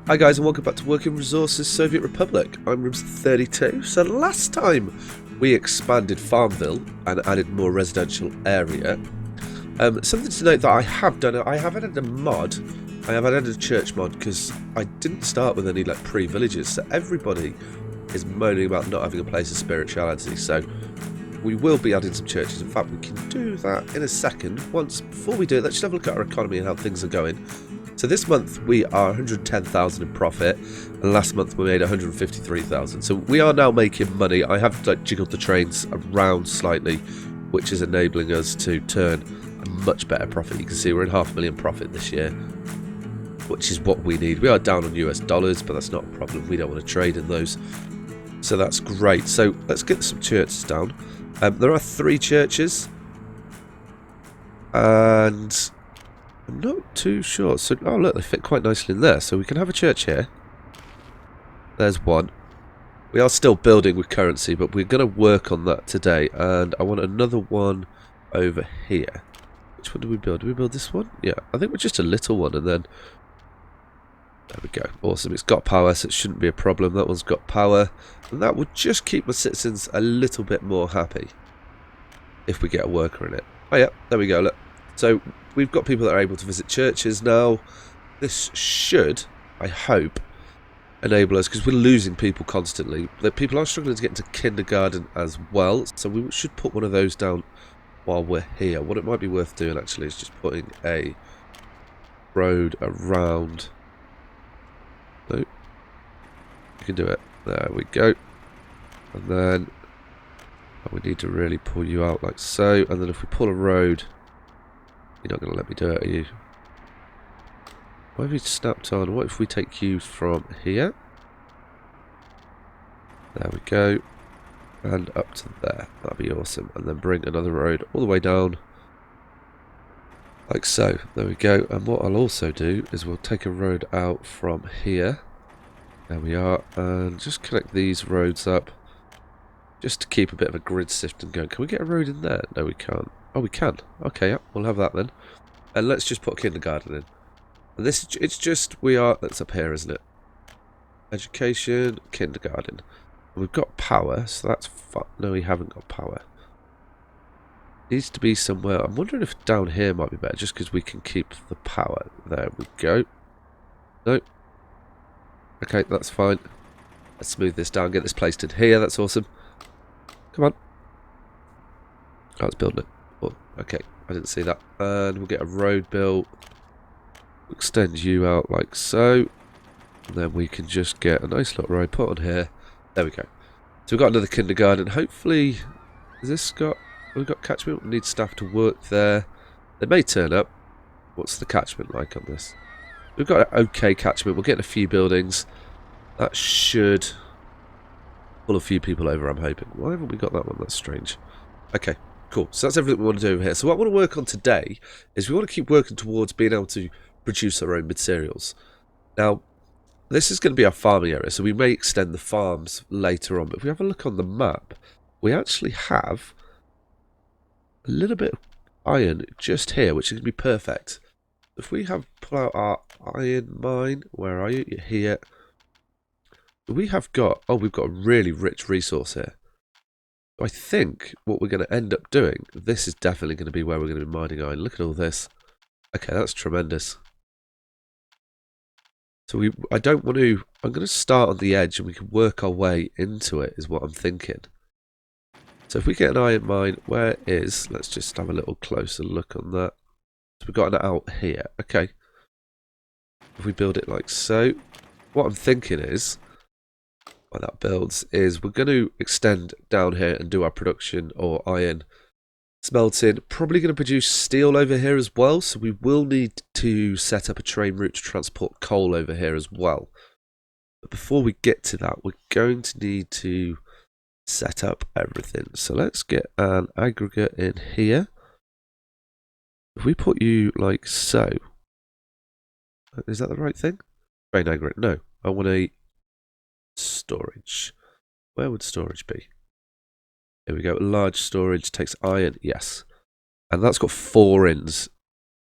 Hi guys and welcome back to Working Resources Soviet Republic. I'm Rooms32. So last time we expanded Farmville and added more residential area. Something to note that I have done, I have added a mod. I have added a church mod because I didn't start with any like pre-villages, so everybody is moaning about not having a place of spirituality. So we will be adding some churches. In fact, we can do that in a second. Before we do it, let's just have a look at our economy and how things are going. So this month we are 110,000 in profit, and last month we made 153,000. So we are now making money. I have like jiggled the trains around slightly, which is enabling us to turn a much better profit. You can see we're in $500,000 profit this year, which is what we need. We are down on US dollars, but that's not a problem. We don't want to trade in those. So that's great. So let's get some churches down. There are 3 churches, and I'm not too sure. So, oh look, they fit quite nicely in there. So we can have a church here. There's one. We are still building with currency, but we're going to work on that today. And I want another one over here. Which one do we build? Do we build this one? Yeah, I think we're just a little one, and then there we go. Awesome. It's got power, so it shouldn't be a problem. That one's got power, and that would just keep my citizens a little bit more happy if we get a worker in it. Oh yeah, there we go. Look. So we've got people that are able to visit churches now. This should, I hope, enable us, because we're losing people constantly. That people are struggling to get into kindergarten as well. So we should put one of those down while we're here. What it might be worth doing actually is just putting a road around. No, you can do it. There we go. And then we need to really pull you out like so. And then if we pull a road. You're not going to let me do it, are you? Why have you snapped on? What if we take you from here? There we go. And up to there. That'd be awesome. And then bring another road all the way down. Like so. There we go. And what I'll also do is we'll take a road out from here. There we are. And just connect these roads up. Just to keep a bit of a grid system going. Can we get a road in there? No, we can't. Oh, we can. Okay, yeah, we'll have that then. And let's just put kindergarten in. And this, it's just, that's up here, isn't it? Education, kindergarten. And we've got power, so that's fun. No, we haven't got power. Needs to be somewhere. I'm wondering if down here might be better, just because we can keep the power. There we go. No. Okay, that's fine. Let's smooth this down, get this placed in here. That's awesome. Come on. Oh, it's building it. Oh, okay, I didn't see that. And we'll get a road built. Extend you out like so. And then we can just get a nice little road put on here. There we go. So we've got another kindergarten. Hopefully, has this got... We've got catchment. We need staff to work there. They may turn up. What's the catchment like on this? We've got an okay catchment. We'll get a few buildings. That should pull a few people over, I'm hoping. Why haven't we got that one? That's strange. Okay. Cool, so that's everything we want to do over here. So what I want to work on today is we want to keep working towards being able to produce our own materials. Now, this is going to be our farming area, so we may extend the farms later on. But if we have a look on the map, we actually have a little bit of iron just here, which is going to be perfect. If we pull out our iron mine, where are you? You're here. We've got a really rich resource here. I think what we're going to end up doing, this is definitely going to be where we're going to be mining iron. Look at all this. Okay, that's tremendous. So I don't want to, I'm going to start on the edge and we can work our way into it is what I'm thinking. So if we get an iron mine, where is, let's just have a little closer look on that. So we've got an out here. Okay. If we build it like so, what I'm thinking is, why that builds is we're going to extend down here and do our production or iron smelting. Probably going to produce steel over here as well, so we will need to set up a train route to transport coal over here as well. But before we get to that, we're going to need to set up everything. So let's get an aggregate in here. If we put you like so, is that the right thing? Train aggregate, no. I want a storage. Where would storage be? Here we go. Large storage takes iron. Yes. And that's got 4 ins.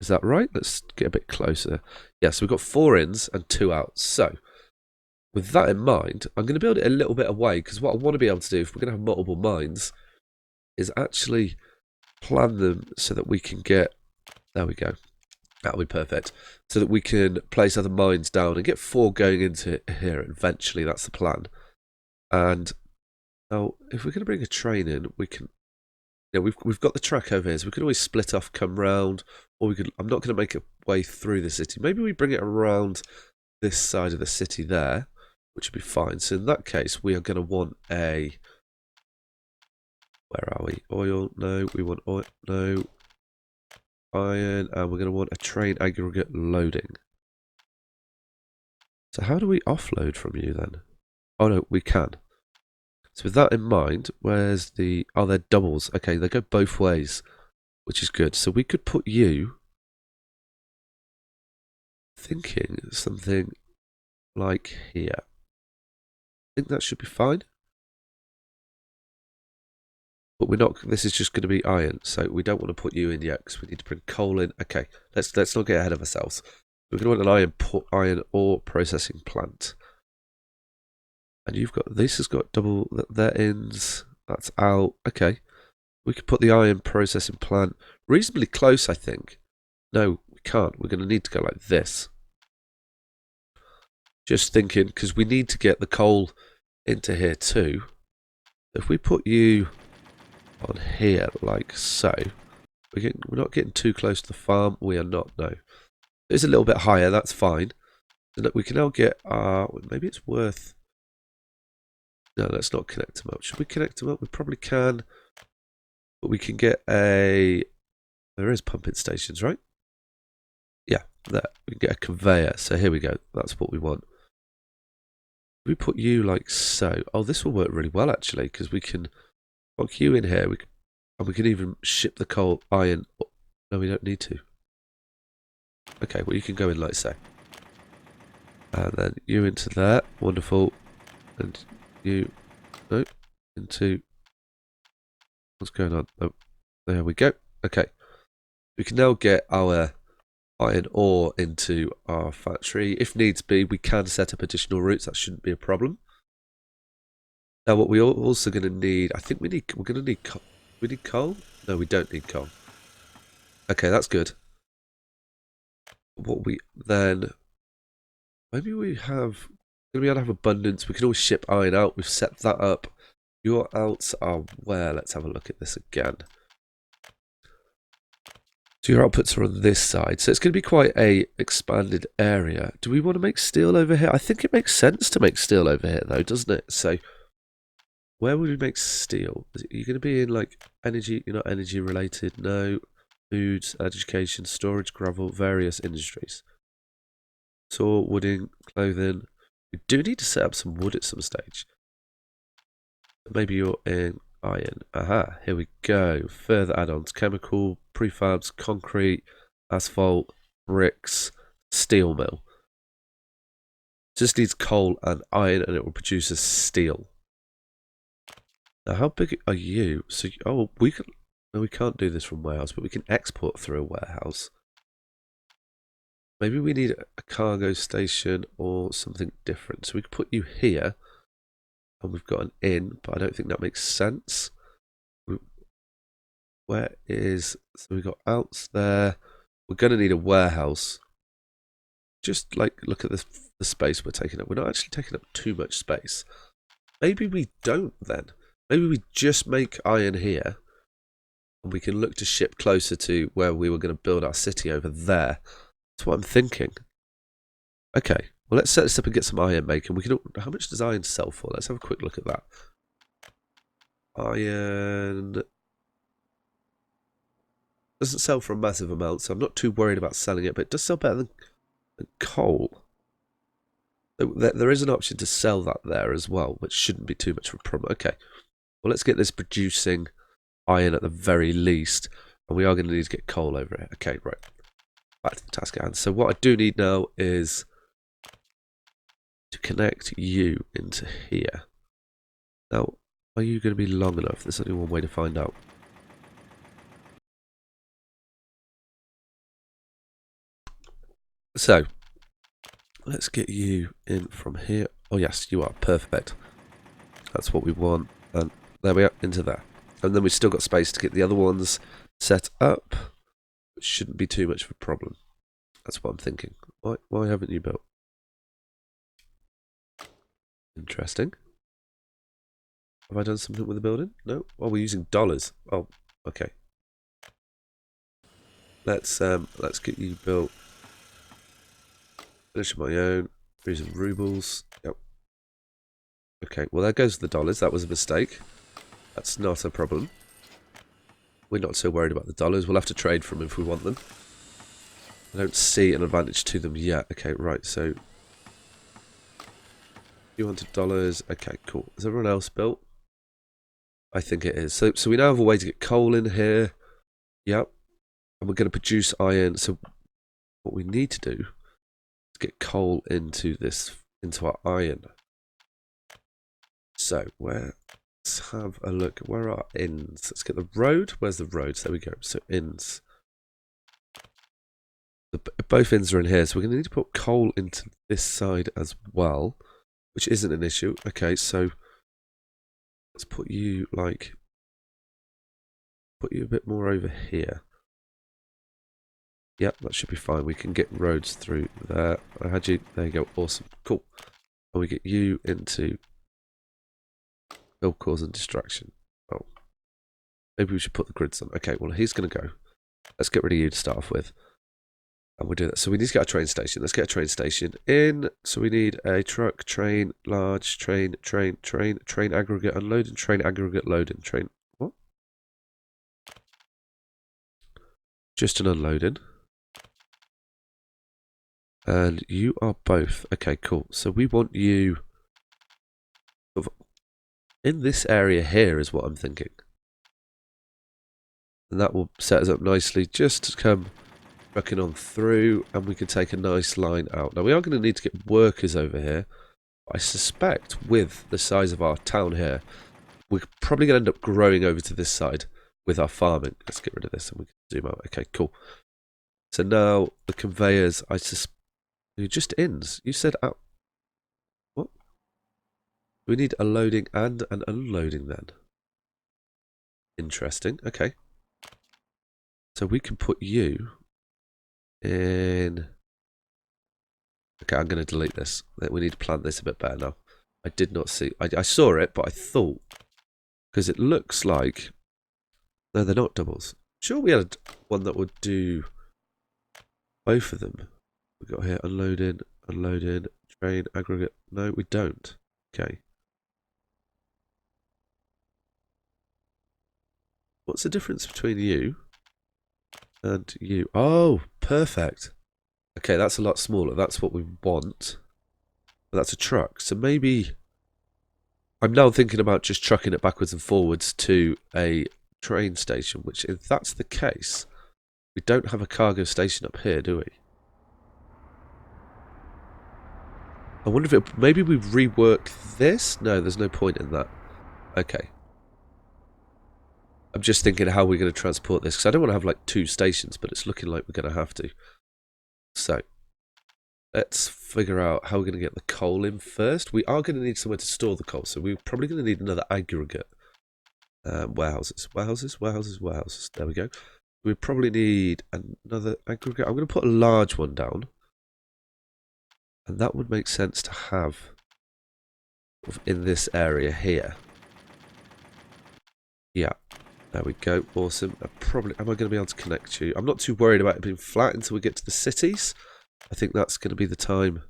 Is that right? Let's get a bit closer. Yeah, so we've got 4 ins and 2 outs. So with that in mind, I'm going to build it a little bit away, because what I want to be able to do, if we're going to have multiple mines, is actually plan them so that we can get, there we go, that'll be perfect, so that we can place other mines down and get 4 going into here eventually. That's the plan. And now, if we're going to bring a train in, we can, we've got the track over here, so we could always split off, come round, or we could, I'm not going to make a way through the city. Maybe we bring it around this side of the city there, which would be fine. So in that case, we are going to want a, where are we? Oil? No, we want oil. No. Iron, and we're going to want a train aggregate loading. So how do we offload from you then? Oh no, we can. So with that in mind, where's the, oh, they're doubles. Okay, they go both ways, which is good. So we could put you, thinking something like here. I think that should be fine. But we're not, this is just going to be iron, so we don't want to put you in yet, because we need to bring coal in. Okay, let's not get ahead of ourselves. We're going to want an iron ore processing plant. And you've got, this has got double, their ends, that's out. Okay, we could put the iron processing plant reasonably close, I think. No, we can't. We're going to need to go like this. Just thinking, because we need to get the coal into here too. If we put you on here like so, we're not getting too close to the farm. We are not, no. It's a little bit higher, that's fine. So look, we can now get our, maybe it's worth, no, let's not connect them up. Should we connect them up? We probably can. But we can get a, there is pumping stations, right? Yeah, there. We can get a conveyor. So here we go. That's what we want. We put you like so. Oh, this will work really well actually, because we can lock you in here. And we can even ship the coal iron. No, we don't need to. Okay, well you can go in like so. And then you into there. Wonderful. And you, no, into, what's going on? Oh, there we go. Okay. We can now get our iron ore into our factory. If needs be, we can set up additional routes. That shouldn't be a problem. Now, what we're also going to need, I think we're going to need coal. We need coal? No, we don't need coal. Okay, that's good. What we then, maybe we have, going to be able to have abundance. We can always ship iron out. We've set that up. Your outs are where? Let's have a look at this again. So your outputs are on this side. So it's going to be quite a expanded area. Do we want to make steel over here? I think it makes sense to make steel over here though, doesn't it? So where would we make steel? Are you going to be in like energy? You're not energy related. No. Foods, education, storage, gravel, various industries. Saw, wooding, clothing. We do need to set up some wood at some stage. Maybe you're in iron. Aha, here we go. Further add-ons. Chemical, prefabs, concrete, asphalt, bricks, steel mill. Just needs coal and iron and it will produce a steel. Now how big are you? So, oh, we can, no, we can't do this from warehouse, but we can export through a warehouse. Maybe we need a cargo station or something different. So we could put you here. And we've got an inn, but I don't think that makes sense. Where is, so we've got outs there. We're going to need a warehouse. Just like look at the space we're taking up. We're not actually taking up too much space. Maybe we don't then. Maybe we just make iron here. And we can look to ship closer to where we were going to build our city over there. That's what I'm thinking. Okay, well let's set this up and get some iron making. We can. How much does iron sell for? Let's have a quick look at that. Iron doesn't sell for a massive amount, so I'm not too worried about selling it, but it does sell better than coal. There is an option to sell that there as well, which shouldn't be too much of a problem. Okay, well let's get this producing iron at the very least, and we are going to need to get coal over it. Okay, right. Back to the task at hand. So what I do need now is to connect you into here. Now, are you going to be long enough? There's only one way to find out. So, let's get you in from here. Oh yes, you are. Perfect. That's what we want. And there we are, into there. And then we've still got space to get the other ones set up, which shouldn't be too much of a problem. That's what I'm thinking. Why haven't you built? Interesting. Have I done something with the building? No? Oh, we're using dollars. Oh, okay. Let's get you built. Finish my own. Using rubles. Yep. Okay, well there goes the dollars. That was a mistake. That's not a problem. We're not so worried about the dollars. We'll have to trade for them if we want them. I don't see an advantage to them yet. Okay, right, so $200. Okay, cool. Is everyone else built? I think it is. So we now have a way to get coal in here. Yep. And we're going to produce iron. So what we need to do is get coal into our iron. So let's have a look. Where are inns? Let's get the road. Where's the road? There we go. So inns. Both inns are in here. So we're going to need to put coal into this side as well, which isn't an issue. Okay, so let's put you a bit more over here. Yep, that should be fine. We can get roads through there. I had you. There you go. Awesome. Cool. And we get you into build cause and distraction. Oh, maybe we should put the grids on. Okay, well, he's going to go. Let's get rid of you to start off with. And we'll do that. So we need to get a train station. Let's get a train station in. So we need a truck, train, large, train, aggregate unloading, train, aggregate loading, train. What? Just an unloading. And you are both. Okay, cool. So we want you in this area here is what I'm thinking. And that will set us up nicely just to come trucking on through, and we can take a nice line out. Now we are going to need to get workers over here. I suspect with the size of our town here, we're probably going to end up growing over to this side with our farming. Let's get rid of this and we can zoom out. Okay, cool. So now the conveyors, I suspect, just inns. You said out. What? We need a loading and an unloading then. Interesting. Okay. So we can put you in. Okay, I'm going to delete this. We need to plan this a bit better now. I did not see. I saw it, but I thought, because it looks like. No, they're not doubles. Sure, we had one that would do both of them. We got here unloading, train, aggregate. No, we don't. Okay. What's the difference between you and you? Oh, perfect. Okay, that's a lot smaller. That's what we want. But that's a truck. So maybe I'm now thinking about just trucking it backwards and forwards to a train station, which if that's the case, we don't have a cargo station up here, do we? I wonder if maybe we rework this? No, there's no point in that. Okay. I'm just thinking how we're going to transport this, because I don't want to have like 2 stations, but it's looking like we're going to have to. So, let's figure out how we're going to get the coal in first. We are going to need somewhere to store the coal, so we're probably going to need another aggregate. Warehouses. There we go. We probably need another aggregate. I'm going to put a large one down. And that would make sense to have in this area here. Yeah. There we go. Awesome. Am I going to be able to connect you? I'm not too worried about it being flat until we get to the cities. I think that's going to be the time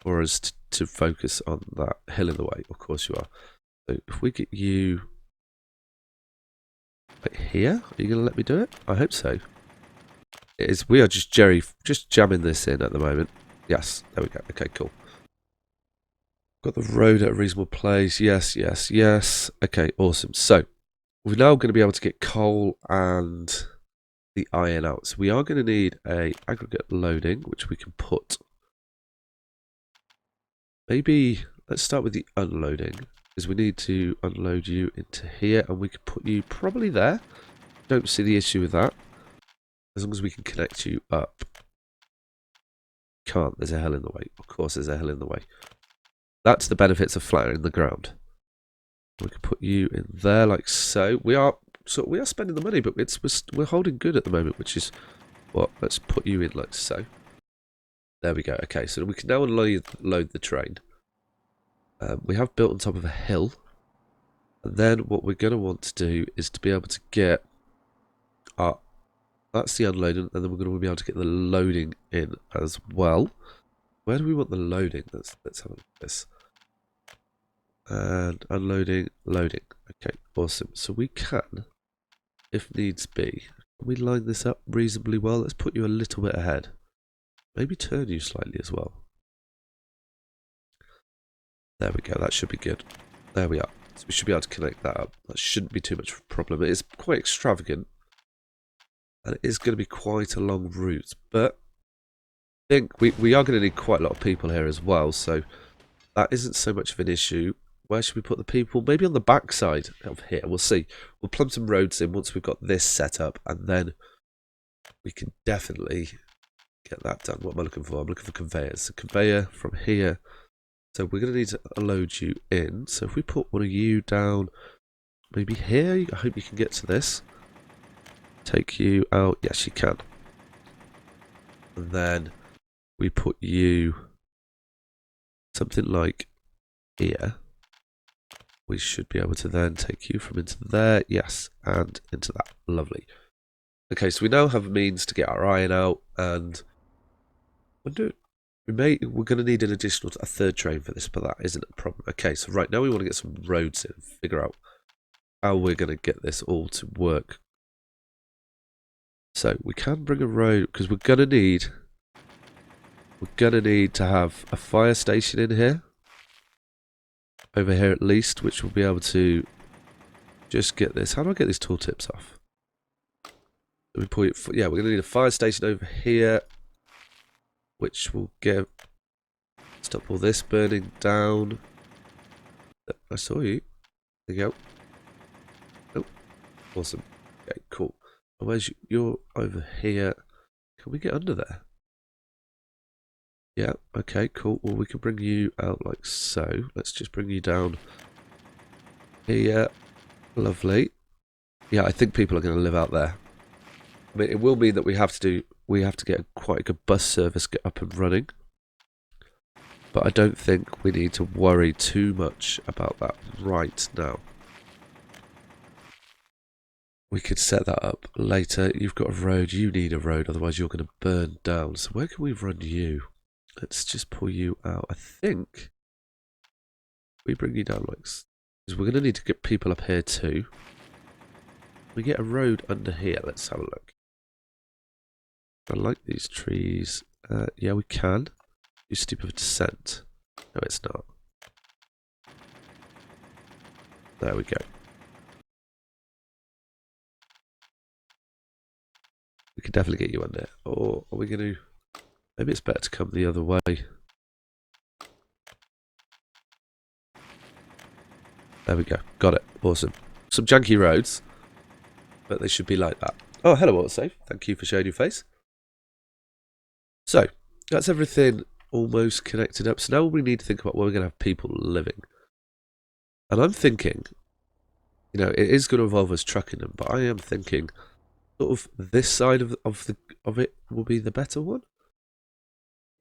for us to focus on that hill in the way. Of course you are. So if we get you right here, are you going to let me do it? I hope so. It is. We are just jamming this in at the moment. Yes. There we go. Okay, cool. Got the road at a reasonable place. Yes. Okay, awesome. So we're now going to be able to get coal and the iron out. So we are going to need a aggregate loading, which we can put. Maybe let's start with the unloading, because we need to unload you into here, and we can put you probably there. Don't see the issue with that, as long as we can connect you up. Can't. There's a hell in the way. Of course, there's a hell in the way. That's the benefits of flattening the ground. We can put you in there like so. We are spending the money, but we're holding good at the moment, which is what. Let's put you in like so. There we go. Okay, so we can now load the train. We have built on top of a hill. And then what we're going to want to do is to be able to get our... That's the unloading, and then we're going to be able to get the loading in as well. Where do we want the loading? Let's have a look at this. And unloading, loading. Okay, awesome. So we can, if needs be, can we line this up reasonably well? Let's put you a little bit ahead. Maybe turn you slightly as well. There we go, that should be good. There we are. So we should be able to connect that up. That shouldn't be too much of a problem. It is quite extravagant. And it is going to be quite a long route. But I think we are going to need quite a lot of people here as well. So that isn't so much of an issue. Where should we put the people? Maybe on the back side of here. We'll see. We'll plumb some roads in once we've got this set up. And then we can definitely get that done. What am I looking for? I'm looking for conveyors. A conveyor from here. So we're going to need to load you in. So if we put one of you down maybe here. I hope you can get to this. Take you out. Yes, you can. And then we put you something like here. We should be able to then take you from into there. Yes, and into that. Lovely. Okay, so we now have a means to get our iron out, and we're going to need an additional a third train for this, but that isn't a problem. Okay, so right now we want to get some roads in, figure out how we're going to get this all to work. So we can bring a road because we're going to need to have a fire station in here, over here at least, which will be able to just get this. How do I get these tooltips off? We put it, yeah, we're going to need a fire station over here, which will stop all this burning down. I saw you. There you go. Oh, awesome. Okay, cool. Where's you're over here? Can we get under there? Yeah, okay, cool. Well, we can bring you out like so. Let's just bring you down here. Lovely. Yeah, I think people are going to live out there. I mean, it will mean that we have to get quite a good bus service get up and running. But I don't think we need to worry too much about that right now. We could set that up later. You've got a road. You need a road, otherwise you're going to burn down. So where can we run you? Let's just pull you out. I think we bring you down like this. Because we're going to need to get people up here too. We get a road under here. Let's have a look. I like these trees. Yeah, we can. You stupid descent. No, it's not. There we go. We can definitely get you under. Or are we going to... Maybe it's better to come the other way. There we go. Got it. Awesome. Some janky roads. But they should be like that. Oh, hello, Autosave. Thank you for showing your face. So, that's everything almost connected up. So now we need to think about where we're going to have people living. And I'm thinking, you know, it is going to involve us trucking them, but I am thinking sort of this side of it will be the better one.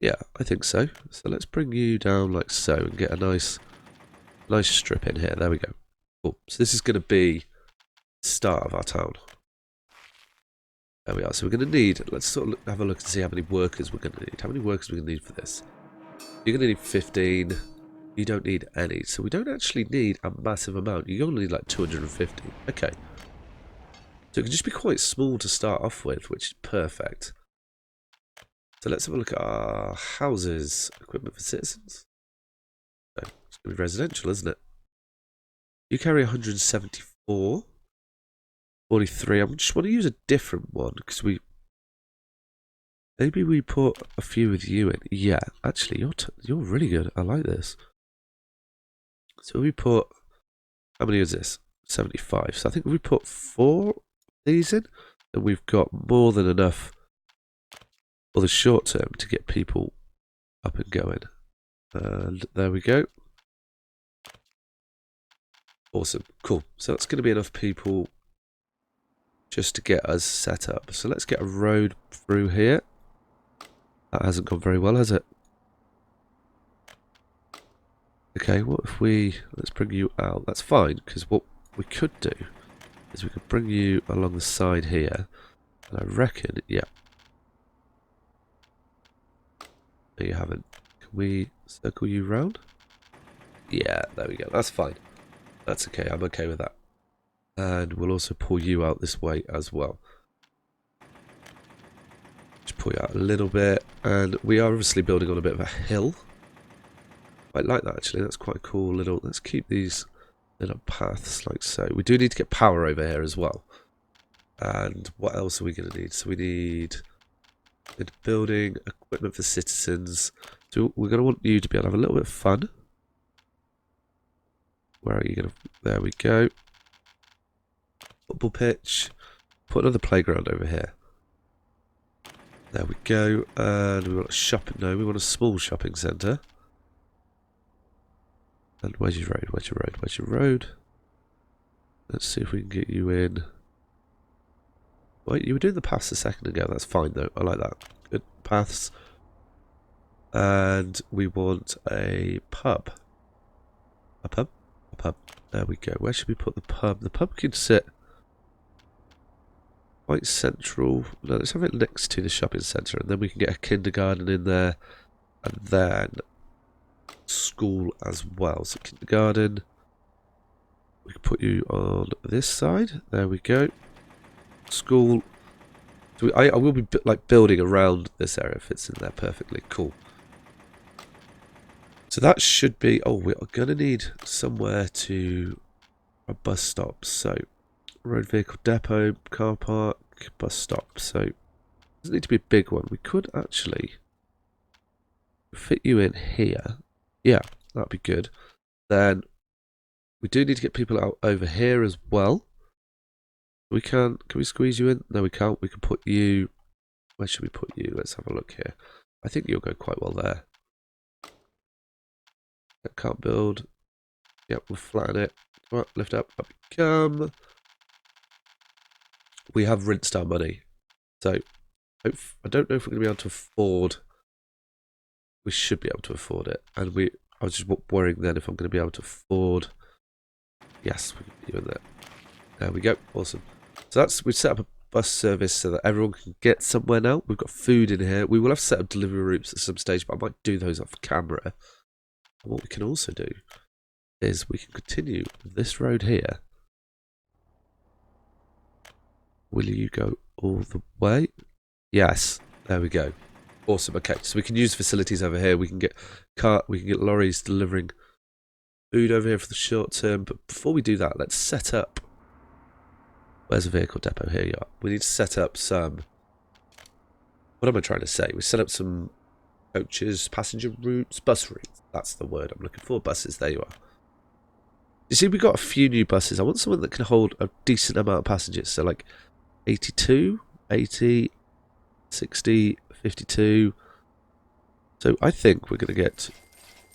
Yeah, I think so. So let's bring you down like so and get a nice strip in here. There we go. Cool. So this is going to be the start of our town. There we are. So we're going to need, let's sort of have a look and see how many workers we're going to need. How many workers are we going to need for this? You're going to need 15. You don't need any. So we don't actually need a massive amount. You only need like 250. Okay. So it can just be quite small to start off with, which is perfect. So let's have a look at our houses. Equipment for citizens. No, it's going to be residential, isn't it? You carry 174. 43. I just want to use a different one because maybe we put a few with you in. Yeah, actually, you're really good. I like this. So we put, how many is this? 75. So I think if we put 4 of these in, then we've got more than enough for the short term to get people up and going. And there we go. Awesome. Cool. So that's going to be enough people just to get us set up. So let's get a road through here. That hasn't gone very well, has it? Okay, what if let's bring you out. That's fine, because what we could do is we could bring you along the side here. And I reckon, yeah. No, you haven't. Can we circle you round? Yeah, there we go. That's fine. That's okay. I'm okay with that. And we'll also pull you out this way as well. Just pull you out a little bit. And we are obviously building on a bit of a hill. I like that actually. That's quite cool little. Let's keep these little paths like so. We do need to get power over here as well. And what else are we going to need? So we need building equipment for citizens. So we're going to want you to be able to have a little bit of fun. Where are you going to... There we go. Football pitch. Put another playground over here. There we go. And we want a shopping... No, we want a small shopping centre. And where's your road? Where's your road? Where's your road? Let's see if we can get you in. Wait, you were doing the paths a second ago. That's fine though. I like that. Good paths. And we want a pub. A pub? A pub. There we go. Where should we put the pub? The pub can sit quite central. No, let's have it next to the shopping centre, and then we can get a kindergarten in there, and then school as well. So kindergarten. We can put you on this side. There we go. School. So I will be like building around this area. Fits in there perfectly. Cool. So that should be... Oh, we are going to need somewhere to... A bus stop. So, road vehicle depot, car park, bus stop. So, it doesn't need to be a big one. We could actually fit you in here. Yeah, that'd be good. Then, we do need to get people out over here as well. Can we squeeze you in? No, we can't. We can put you... Where should we put you? Let's have a look here. I think you'll go quite well there. Can't build. Yep, we'll flatten it. Come on, lift up. Up we come. We have rinsed our money. So, I don't know if we're going to be able to afford... We should be able to afford it. And I was just worrying then if I'm going to be able to afford... Yes, we can put you in there. There we go. Awesome. So we've set up a bus service so that everyone can get somewhere now. We've got food in here. We will have set up delivery routes at some stage, but I might do those off camera. And what we can also do is we can continue this road here. Will you go all the way? Yes. There we go. Awesome. Okay, so we can use facilities over here. We can get lorries delivering food over here for the short term. But before we do that, let's set up. Where's a vehicle depot? Here you are. We need to set up some... What am I trying to say? We set up some coaches, passenger routes, bus routes. That's the word I'm looking for. Buses. There you are. You see, we've got a few new buses. I want someone that can hold a decent amount of passengers. So like 82, 80, 60, 52. So I think we're going to get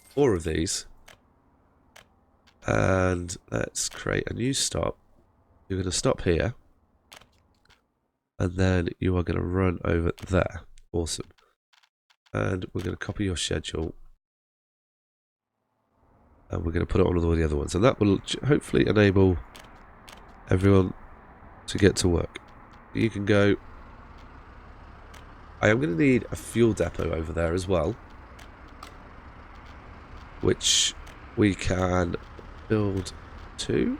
4 of these. And let's create a new stop. You're going to stop here. And then you are going to run over there. Awesome. And we're going to copy your schedule. And we're going to put it on all the other ones. And that will hopefully enable everyone to get to work. You can go. I am going to need a fuel depot over there as well. Which we can build 2.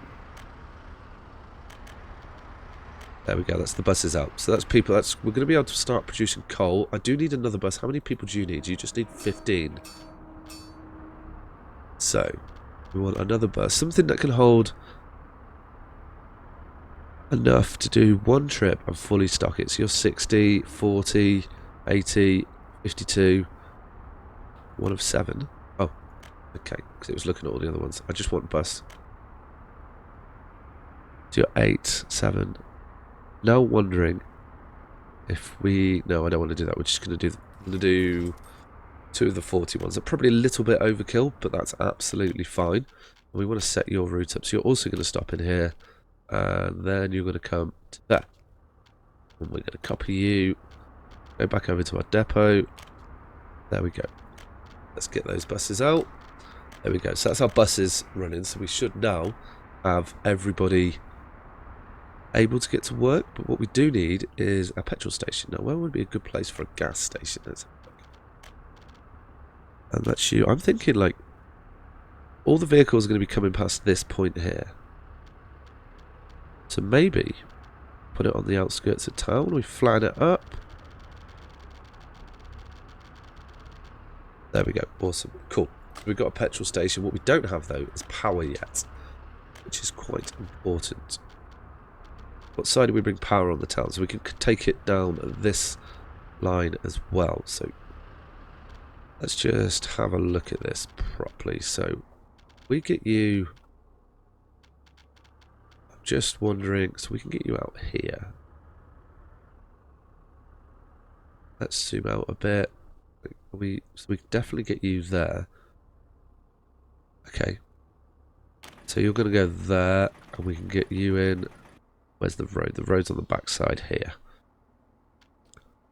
There we go, that's the buses out. So that's people, we're going to be able to start producing coal. I do need another bus. How many people do you need? You just need 15. So, we want another bus. Something that can hold enough to do one trip and fully stock it. So you're 60, 40, 80, 52. 1 of 7. Oh, okay, because it was looking at all the other ones. I just want a bus. So you're 8, 7... Now wondering if no, I don't want to do that. We're just going to do 2 of the 40 ones. They're probably a little bit overkill, but that's absolutely fine. We want to set your route up. So you're also going to stop in here. And then you're going to come to there. And we're going to copy you. Go back over to our depot. There we go. Let's get those buses out. There we go. So that's our buses running. So we should now have everybody able to get to work. But what we do need is a petrol station. Now, where would be a good place for a gas station? Let's have a look. And that's you. I'm thinking like all the vehicles are going to be coming past this point here. So maybe put it on the outskirts of town. We flatten it up. There we go. Awesome. Cool. We've got a petrol station. What we don't have, though, is power yet, which is quite important. What side do we bring power on the town? So we can take it down this line as well. So let's just have a look at this properly. So we get you... I'm just wondering... So we can get you out here. Let's zoom out a bit. So we can definitely get you there. Okay. So you're going to go there, and we can get you in... Where's the road? The road's on the back side here.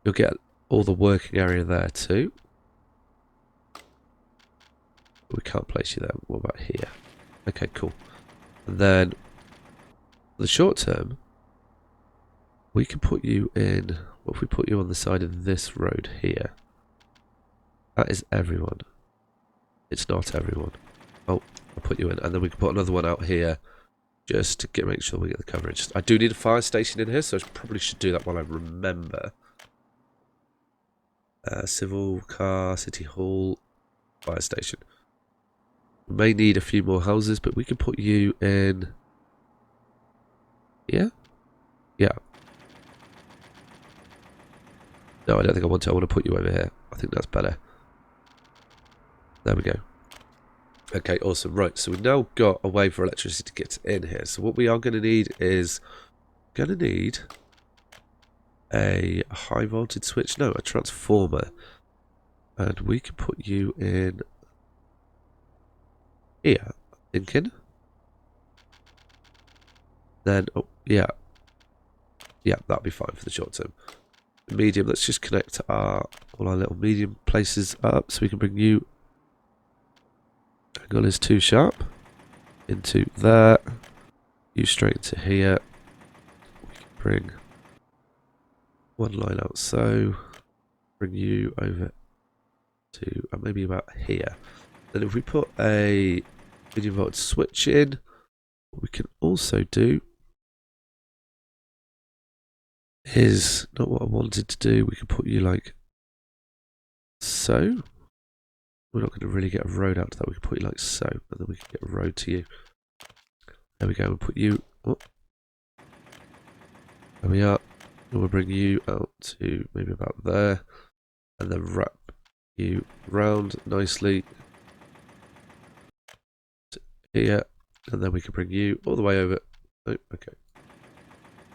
You'll get all the working area there too. We can't place you there. What about here? Okay, cool. And then the short term, we can put you in... What if we put you on the side of this road here? That is everyone. It's not everyone. Oh, I'll put you in. And then we can put another one out here just to make sure we get the coverage. I do need a fire station in here, so I probably should do that while I remember. Civil, car, city hall, fire station. We may need a few more houses, but we can put you in... Yeah? Yeah. No, I don't think I want to. I want to put you over here. I think that's better. There we go. Okay, awesome. Right, so we've now got a way for electricity to get in here. So what we are going to need is... a high voltage switch. No, a transformer. And we can put you in... here, thinking. Then, oh, yeah. Yeah, that'll be fine for the short term. Medium, let's just connect all our little medium places up so we can bring you... Angle is too sharp. Into there. You straight into here. We can bring one line out so. Bring you over to maybe about here. Then if we put a medium voltage switch in, what we can also do is not what I wanted to do. We can put you like so. We're not going to really get a road out to that. We can put you like so, and then we can get a road to you. There we go. We'll put you. Oh. There we are. And we'll bring you out to maybe about there, and then wrap you round nicely to here, and then we can bring you all the way over. Oh, okay.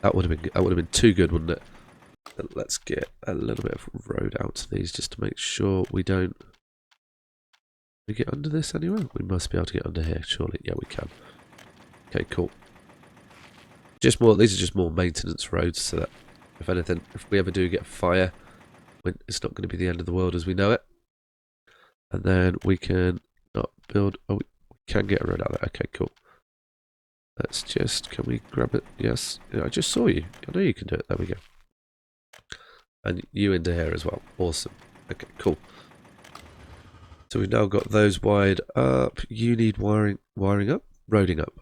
That would have been too good, wouldn't it? But let's get a little bit of road out to these just to make sure we don't. We get under this anyway? We must be able to get under here, surely. Yeah, we can. Okay, cool. Just more. These are just more maintenance roads, so that if anything, if we ever do get a fire, it's not going to be the end of the world as we know it. And then we can not build. Oh, we can get a road out there. Okay, cool. Let's just. Can we grab it? Yes. Yeah, I just saw you. I know you can do it. There we go. And you into here as well. Awesome. Okay, cool. So we've now got those wired up. You need wiring up, roading up.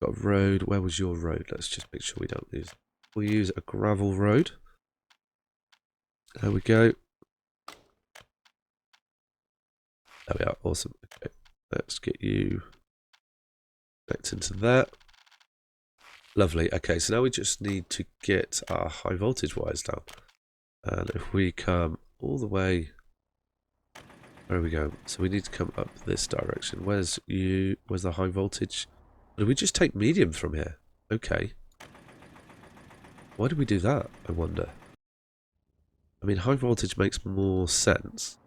Got a road. Where was your road? Let's just make sure we don't lose. We'll use a gravel road. There we go. There we are. Awesome. Okay. Let's get you connected into that. Lovely. Okay, so now we just need to get our high voltage wires down. And if we come all the way... Where are we going? So we need to come up this direction. Where's the high voltage? Did we just take medium from here? Okay. Why did we do that, I wonder? I mean, high voltage makes more sense.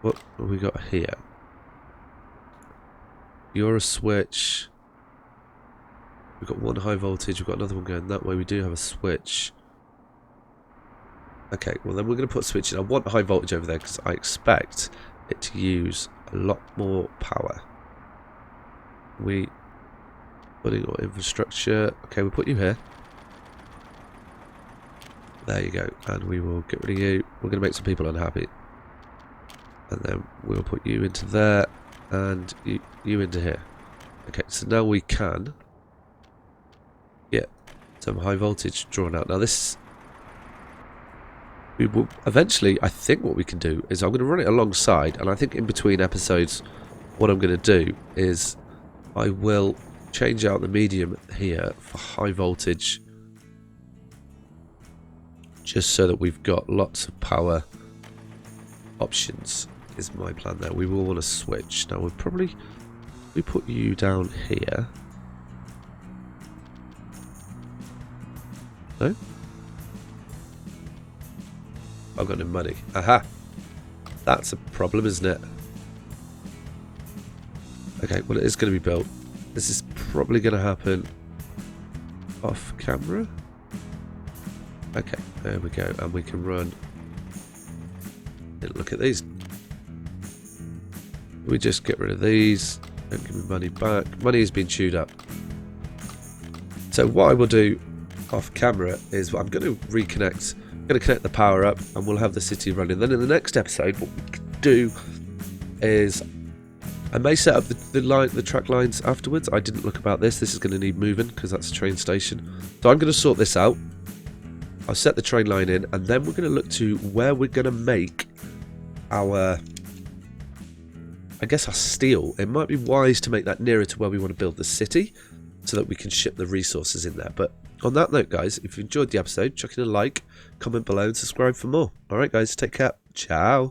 What have we got here? You're a switch. We've got one high voltage. We've got another one going that way. We do have a switch. Okay, well then we're going to put a switch in. I want high voltage over there because I expect it to use a lot more power. We putting our infrastructure. Okay, we'll put you here. There you go. And we will get rid of you. We're going to make some people unhappy. And then we'll put you into there and you into here. Okay, so now we can get some high voltage drawn out. Now this, we will eventually, I think what we can do is I'm going to run it alongside, and I think in between episodes what I'm going to do is I will change out the medium here for high voltage, just so that we've got lots of power options is my plan there. We will want to switch. Now we put you down here. No? I've got no money. Aha! That's a problem, isn't it? Okay, well it is going to be built. This is probably going to happen off camera. Okay, there we go. And we can run. Look at these. We just get rid of these. Don't give me money back. Money has been chewed up. So what I will do off camera is I'm going to reconnect. I'm going to connect the power up and we'll have the city running. Then in the next episode, what we can do is I may set up the track lines afterwards. I didn't look about this. This is going to need moving because that's a train station. So I'm going to sort this out. I'll set the train line in and then we're going to look to where we're going to make our, I guess, our steel. It might be wise to make that nearer to where we want to build the city so that we can ship the resources in there. But on that note, guys, if you enjoyed the episode, chuck in a like, comment below and subscribe for more. Alright guys, take care. Ciao.